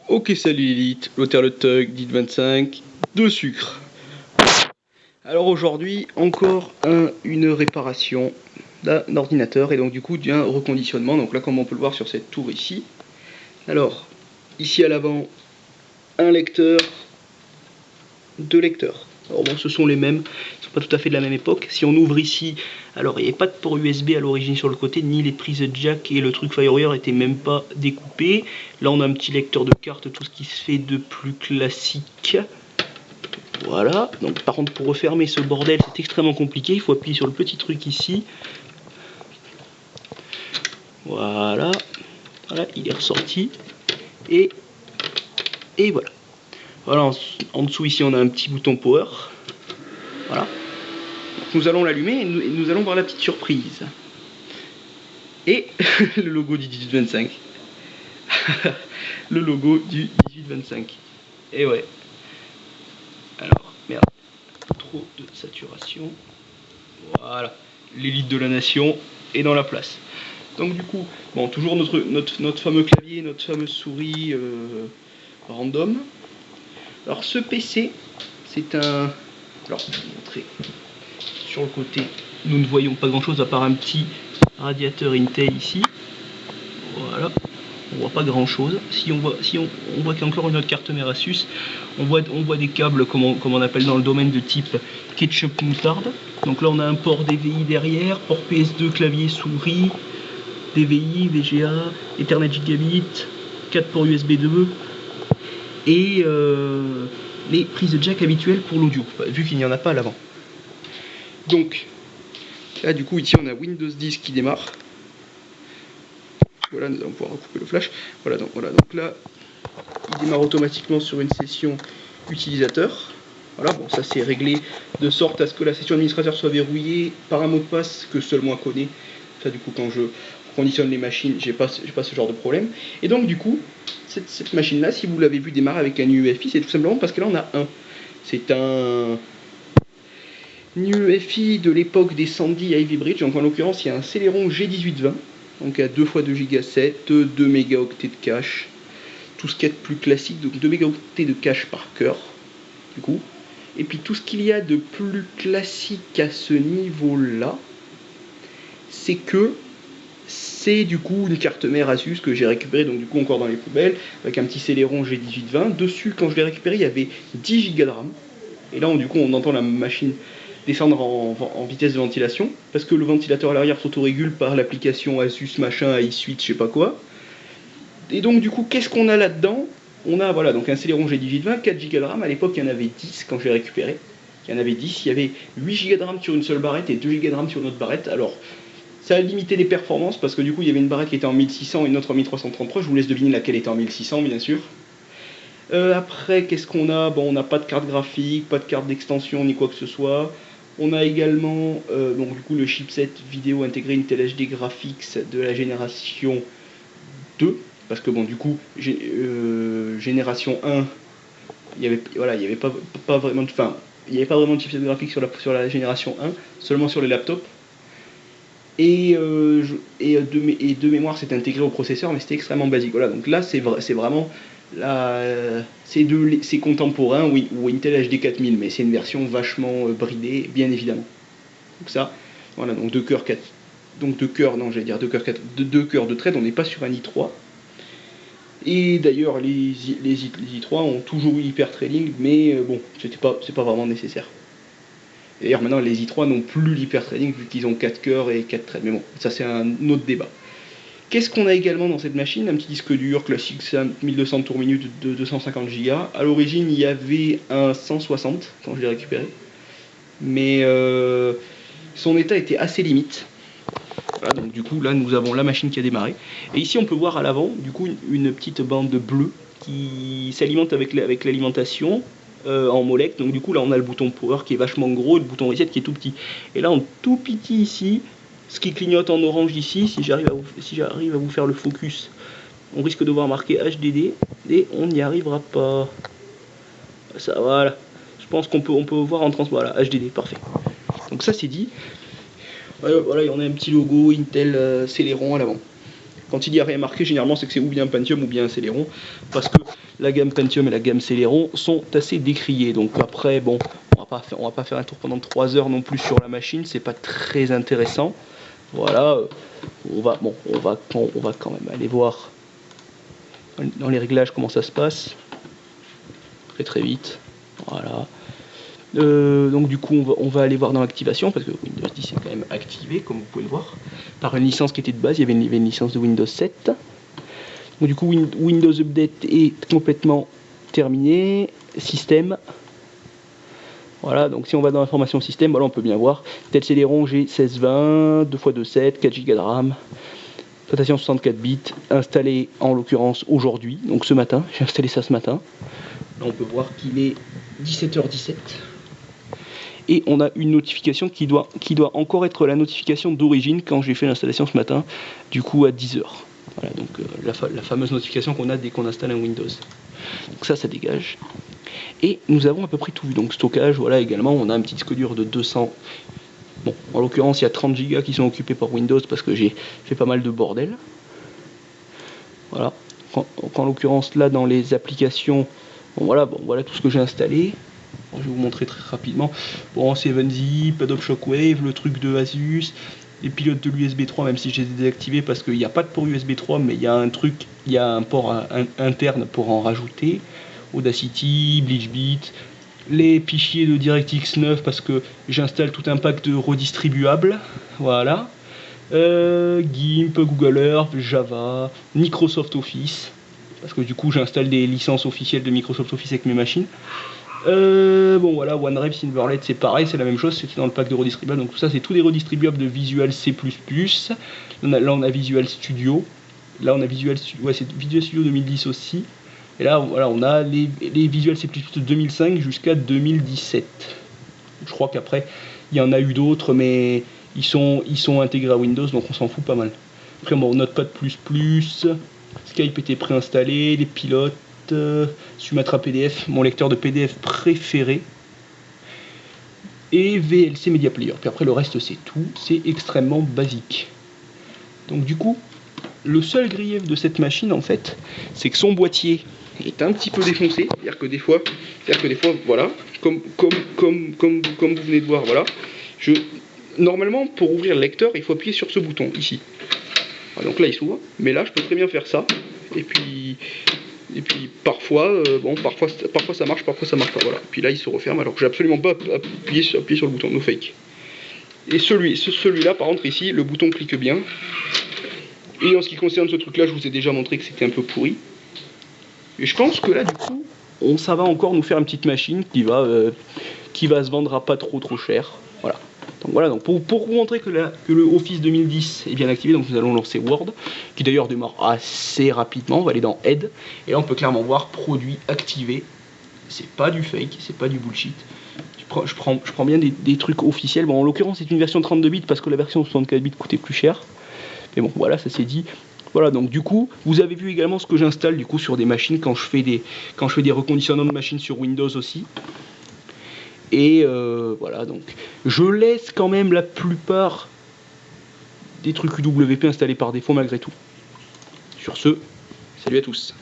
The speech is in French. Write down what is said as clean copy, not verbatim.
Ok, salut l'élite, Lothar le Tug, dit 25, de sucre. Alors aujourd'hui, encore une réparation d'un ordinateur et donc du coup d'un reconditionnement. Donc là, comme on peut le voir sur cette tour ici. Alors, ici à l'avant, un lecteur, deux lecteurs. Alors bon, ce sont les mêmes, ils sont pas tout à fait de la même époque. Si on ouvre ici, alors il n'y avait pas de port USB à l'origine sur le côté, ni les prises jack et le truc FireWire n'étaient même pas découpés. Là on a un petit lecteur de cartes, tout ce qui se fait de plus classique. Voilà, donc par contre pour refermer ce bordel c'est extrêmement compliqué, il faut appuyer sur le petit truc ici. Voilà, voilà, il est ressorti. Et voilà. Voilà, en dessous ici on a un petit bouton power. Voilà. Donc, nous allons l'allumer et nous allons voir la petite surprise. Et le logo du 1825. Le logo du 1825. Et ouais. Alors, merde. Trop de saturation. Voilà. L'élite de la nation est dans la place. Donc du coup, bon, toujours notre fameux clavier, notre fameuse souris random. Alors ce PC, c'est un... Alors, je vais vous montrer. Sur le côté, nous ne voyons pas grand chose à part un petit radiateur Intel ici. Voilà. On voit pas grand chose. Si on voit qu'il y a encore une autre carte mère Asus, on voit des câbles comme on appelle dans le domaine de type ketchup moutarde. Donc là on a un port DVI derrière, port PS2 clavier souris, DVI, VGA, Ethernet Gigabit, 4 ports USB 2 et les prises jack habituelles pour l'audio, vu qu'il n'y en a pas à l'avant. Donc là du coup ici on a Windows 10 qui démarre. Voilà, nous allons pouvoir recouper le flash. Voilà, donc là, il démarre automatiquement sur une session utilisateur. Voilà, bon, ça c'est réglé de sorte à ce que la session administrateur soit verrouillée par un mot de passe que seul moi connais. Ça, du coup, quand je conditionne les machines, j'ai pas ce genre de problème. Et donc, du coup, cette machine-là, si vous l'avez vu démarrer avec un UEFI, c'est tout simplement parce que là, on a un. C'est un UEFI de l'époque des Sandy Ivy Bridge. Donc, en l'occurrence, il y a un Celeron G1820. Donc à 2 x 2 Go 7, 2 mégaoctets de cache, tout ce qu'il y a de plus classique, donc 2 mégaoctets de cache par cœur, du coup. Et puis tout ce qu'il y a de plus classique à ce niveau-là, c'est que c'est du coup une carte mère Asus que j'ai récupérée, donc du coup encore dans les poubelles, avec un petit Celeron G1820. Dessus, quand je l'ai récupéré, il y avait 10 Go de RAM. Et là, du coup, on entend la machine descendre en vitesse de ventilation, parce que le ventilateur à l'arrière s'autorégule par l'application Asus machin, iSwitch, je sais pas quoi. Et donc du coup, qu'est-ce qu'on a là-dedans? On a voilà, donc un Celeron G1820, 4 Go de RAM, à l'époque il y en avait 10 quand je l'ai récupéré. Il y en avait 10, il y avait 8 Go de RAM sur une seule barrette et 2 Go de RAM sur une autre barrette. Alors, ça a limité les performances, parce que du coup il y avait une barrette qui était en 1600 et une autre en 1333, je vous laisse deviner laquelle était en 1600 bien sûr. Après, qu'est-ce qu'on a? Bon, on n'a pas de carte graphique, pas de carte d'extension ni quoi que ce soit. On a également donc du coup le chipset vidéo intégré Intel HD Graphics de la génération 2, parce que bon du coup génération 1 il y avait pas vraiment de chipset graphique sur la génération 1, seulement sur les laptops. Et de mémoire c'est intégré au processeur, mais c'était extrêmement basique. Voilà, donc là c'est vraiment c'est contemporain ou Intel HD 4000, mais c'est une version vachement bridée, bien évidemment. Donc ça, voilà, donc 2 cœurs 4. Donc 2 cœurs, non, j'allais dire 2 cœurs 4, 2 cœurs de trade, on n'est pas sur un i3. Et d'ailleurs, les i3 ont toujours eu hyper trading, mais bon, c'est pas vraiment nécessaire. D'ailleurs, maintenant, les i3 n'ont plus l'hyper trading vu qu'ils ont 4 cœurs et 4 trades. Mais bon, ça c'est un autre débat. Qu'est-ce qu'on a également dans cette machine? Un petit disque dur classique, c'est un 1200 tours minute de 250 Go. À l'origine, il y avait un 160 quand je l'ai récupéré. Mais son état était assez limite. Voilà, donc du coup, là, nous avons la machine qui a démarré. Et ici, on peut voir à l'avant, du coup, une petite bande bleue qui s'alimente avec l'alimentation en molec. Donc du coup, là, on a le bouton power qui est vachement gros et le bouton reset qui est tout petit. Et là, en tout petit ici, ce qui clignote en orange ici, si j'arrive à vous faire le focus, on risque de voir marqué HDD et on n'y arrivera pas. Ça, voilà. Je pense qu'on peut voir en trans. Voilà, HDD, parfait. Donc ça c'est dit. Voilà, il y en a un petit logo Intel Celeron à l'avant. Quand il n'y a rien marqué, généralement c'est que c'est ou bien un Pentium ou bien un Celeron, parce que la gamme Pentium et la gamme Celeron sont assez décriées. Donc après, bon, on va pas faire un tour pendant 3 heures non plus sur la machine, c'est pas très intéressant. Voilà, on va quand même aller voir dans les réglages comment ça se passe. Très vite. Voilà. Donc du coup on va aller voir dans l'activation parce que Windows 10 est quand même activé comme vous pouvez le voir par une licence qui était de base, il y avait une licence de Windows 7. Donc du coup Windows Update est complètement terminé. Système. Voilà, donc si on va dans l'information système, voilà, on peut bien voir tel Celeron G1620, 2x2.7, 4 Go de RAM, exploitation 64 bits, installé en l'occurrence aujourd'hui, donc ce matin, j'ai installé ça ce matin. Là on peut voir qu'il est 17h17. Et on a une notification qui doit encore être la notification d'origine quand j'ai fait l'installation ce matin, du coup à 10h. Voilà, donc la fameuse notification qu'on a dès qu'on installe un Windows. Donc ça dégage. Et nous avons à peu près tout vu. Donc stockage, voilà également, on a un petit disque dur de 200. Bon, en l'occurrence, il y a 30 Go qui sont occupés par Windows parce que j'ai fait pas mal de bordel. Voilà. En l'occurrence, là, dans les applications, voilà tout ce que j'ai installé. Bon, je vais vous montrer très rapidement. Bon, 7zip, Adobe Shockwave, le truc de Asus, les pilotes de l'USB 3, même si je les ai désactivés parce qu'il n'y a pas de port USB 3, mais il y a un port interne pour en rajouter. Audacity, BleachBit, les fichiers de DirectX 9 parce que j'installe tout un pack de redistribuables. Voilà. GIMP, Google Earth, Java, Microsoft Office, parce que du coup j'installe des licences officielles de Microsoft Office avec mes machines. Bon voilà, OneDrive, Silverlight, c'est pareil, c'est la même chose, c'était dans le pack de redistribuables, donc tout ça c'est tous des redistribuables de Visual C++. Là on a Visual Studio, là on a Visual Studio 2010 aussi, et là voilà on a les Visual C++ de 2005 jusqu'à 2017. Je crois qu'après il y en a eu d'autres, mais ils sont intégrés à Windows, donc on s'en fout pas mal. Après bon, Notepad++, Skype était préinstallé, les pilotes, Sumatra PDF, mon lecteur de PDF préféré, et VLC Media Player. Puis après le reste c'est tout, c'est extrêmement basique. Donc du coup, le seul grief de cette machine en fait, c'est que son boîtier est un petit peu défoncé, c'est-à-dire que des fois, voilà, comme vous venez de voir, voilà, normalement pour ouvrir le lecteur, il faut appuyer sur ce bouton ici. Alors, donc là il s'ouvre, mais là je peux très bien faire ça, et puis parfois, parfois ça marche, parfois ça marche pas, voilà. Puis là il se referme, alors que j'ai absolument pas appuyé sur le bouton, no fake. Et celui-là par contre ici, le bouton clique bien. Et en ce qui concerne ce truc-là, je vous ai déjà montré que c'était un peu pourri. Et je pense que là du coup, ça va encore nous faire une petite machine qui va se vendre à pas trop cher. Voilà. Donc voilà, donc pour vous montrer que le Office 2010 est bien activé, donc nous allons lancer Word, qui d'ailleurs démarre assez rapidement. On va aller dans Aide, et là on peut clairement voir produit activé. C'est pas du fake, c'est pas du bullshit. Je prends bien des trucs officiels. Bon, en l'occurrence c'est une version 32 bits parce que la version 64 bits coûtait plus cher. Mais bon, voilà, ça c'est dit. Voilà, donc du coup, vous avez vu également ce que j'installe du coup sur des machines quand je fais des reconditionnements de machines sur Windows aussi. Et voilà, donc je laisse quand même la plupart des trucs UWP installés par défaut malgré tout. Sur ce, salut à tous.